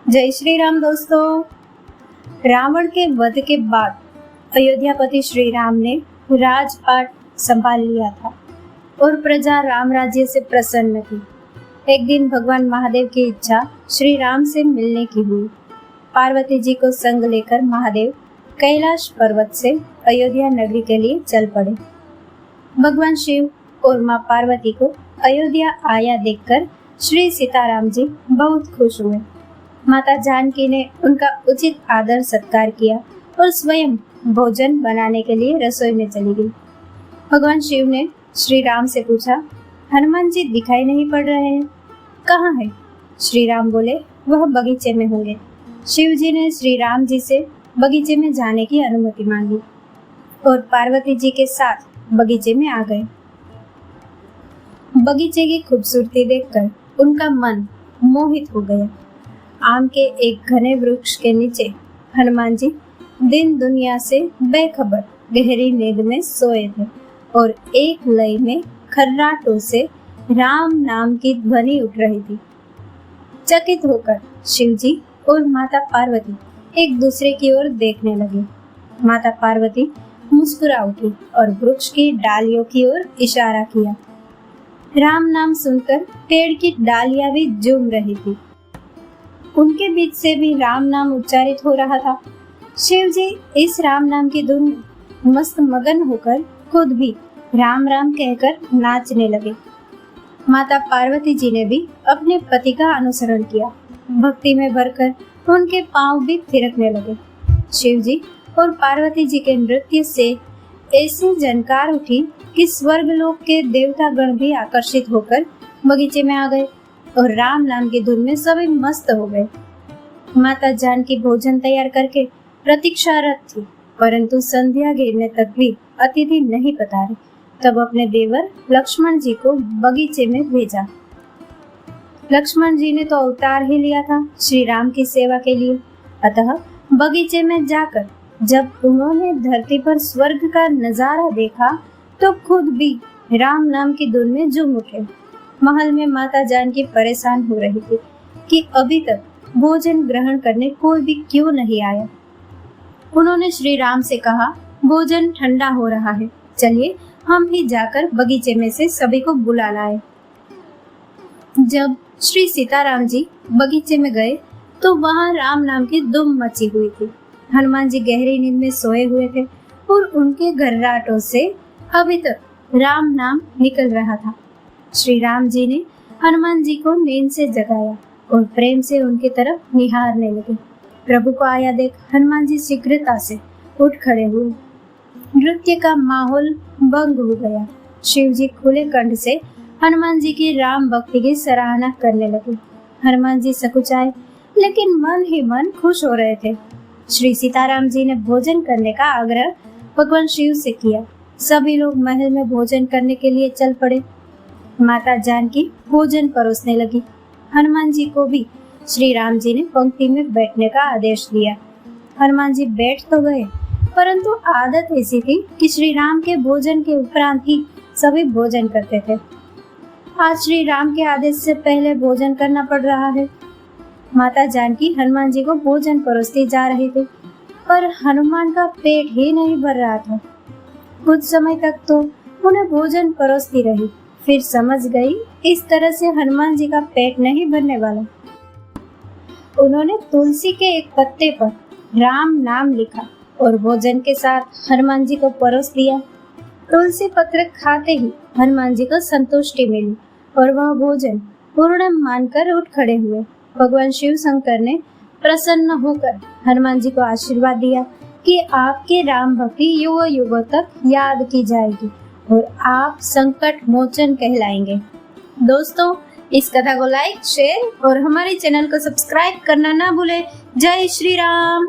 जय श्री राम दोस्तों। रावण के वध के बाद अयोध्यापति श्री राम ने राजपाट संभाल लिया था और प्रजा राम राज्य से प्रसन्न थी। एक दिन भगवान महादेव की इच्छा श्री राम से मिलने की हुई। पार्वती जी को संग लेकर महादेव कैलाश पर्वत से अयोध्या नगरी के लिए चल पड़े। भगवान शिव और माँ पार्वती को अयोध्या आया देखकर श्री सीताराम जी बहुत खुश हुए। माता जानकी ने उनका उचित आदर सत्कार किया और स्वयं भोजन बनाने के लिए रसोई में चली गई। भगवान शिव ने श्री राम से पूछा, हनुमान जी दिखाई नहीं पड़ रहे हैं, कहाँ है? श्री राम बोले, वह बगीचे में होंगे। शिव जी ने श्री राम जी से बगीचे में जाने की अनुमति मांगी और पार्वती जी के साथ बगीचे में आ गए। बगीचे की खूबसूरती देखकर उनका मन मोहित हो गया। आम के एक घने वृक्ष के नीचे हनुमान जी दिन दुनिया से बेखबर गहरी नींद में सोए थे और एक लय में खर्राटों से राम नाम की ध्वनि उठ रही थी। चकित होकर शिव जी और माता पार्वती एक दूसरे की ओर देखने लगे। माता पार्वती मुस्कुरा उठी और वृक्ष की डालियों की ओर इशारा किया। राम नाम सुनकर पेड़ की डालियां भी झूम रही थी। उनके बीच से भी राम नाम उच्चारित हो रहा था। शिव जी इस राम नाम की धुन मस्त मगन होकर खुद भी राम राम कहकर नाचने लगे। माता पार्वती जी ने भी अपने पति का अनुसरण किया। भक्ति में भरकर उनके पांव भी थिरकने लगे। शिव जी और पार्वती जी के नृत्य से ऐसी झनकार उठी कि स्वर्गलोक के देवता गण भी आकर्षित होकर बगीचे में आ गए और राम नाम की धुन में सभी मस्त हो गए। माता जानकी भोजन तैयार करके प्रतीक्षारत थी, परंतु संध्या गिरने तक भी अतिथि नहीं पधारे। तब अपने देवर लक्ष्मण जी को बगीचे में भेजा। लक्ष्मण जी ने तो अवतार ही लिया था श्री राम की सेवा के लिए। अतः बगीचे में जाकर जब उन्होंने धरती पर स्वर्ग का नजारा देखा तो खुद भी राम नाम की धुन में झूम उठे। महल में माता जानकी परेशान हो रही थी कि अभी तक भोजन ग्रहण करने कोई भी क्यों नहीं आया। उन्होंने श्री राम से कहा, भोजन ठंडा हो रहा है, चलिए हम ही जाकर बगीचे में से सभी को बुला लाए। जब श्री सीताराम जी बगीचे में गए तो वहां राम नाम की धूम मची हुई थी। हनुमान जी गहरी नींद में सोए हुए थे और उनके घर्राटों से अभी तक राम नाम निकल रहा था। श्री राम जी ने हनुमान जी को नींद से जगाया और प्रेम से उनकी तरफ निहारने लगे। प्रभु को आया देख हनुमान जी शीघ्रता से उठ खड़े हुए। नृत्य का माहौल भंग हो गया। शिव जी खुले कंठ से हनुमान जी की राम भक्ति की सराहना करने लगे। हनुमान जी सकुचाए लेकिन मन ही मन खुश हो रहे थे। श्री सीताराम जी ने भोजन करने का आग्रह भगवान शिव से किया। सभी लोग महल में भोजन करने के लिए चल पड़े। माता जानकी भोजन परोसने लगी। हनुमान जी को भी श्री राम जी ने पंक्ति में बैठने का आदेश दिया। हनुमान जी बैठ तो गए, परंतु आदत ऐसी थी कि श्री राम के भोजन के उपरांत ही सभी भोजन करते थे। आज श्री राम के आदेश से पहले भोजन करना पड़ रहा है। माता जानकी हनुमान जी को भोजन परोसती जा रही थी, पर हनुमान का पेट ही नहीं भर रहा था। कुछ समय तक तो उन्हें भोजन परोसती रही, फिर समझ गई इस तरह से हनुमान जी का पेट नहीं भरने वाला। उन्होंने तुलसी के एक पत्ते पर राम नाम लिखा और भोजन के साथ हनुमान जी को परोस दिया। तुलसी पत्र खाते ही हनुमान जी को संतुष्टि मिली और वह भोजन पूर्ण मानकर उठ खड़े हुए। भगवान शिव शंकर ने प्रसन्न होकर हनुमान जी को आशीर्वाद दिया कि आपकी राम भक्ति युगों युगों तक याद की जाएगी और आप संकट मोचन कहलाएंगे। दोस्तों, इस कथा को लाइक, शेयर और हमारे चैनल को सब्सक्राइब करना ना भूलें। जय श्री राम।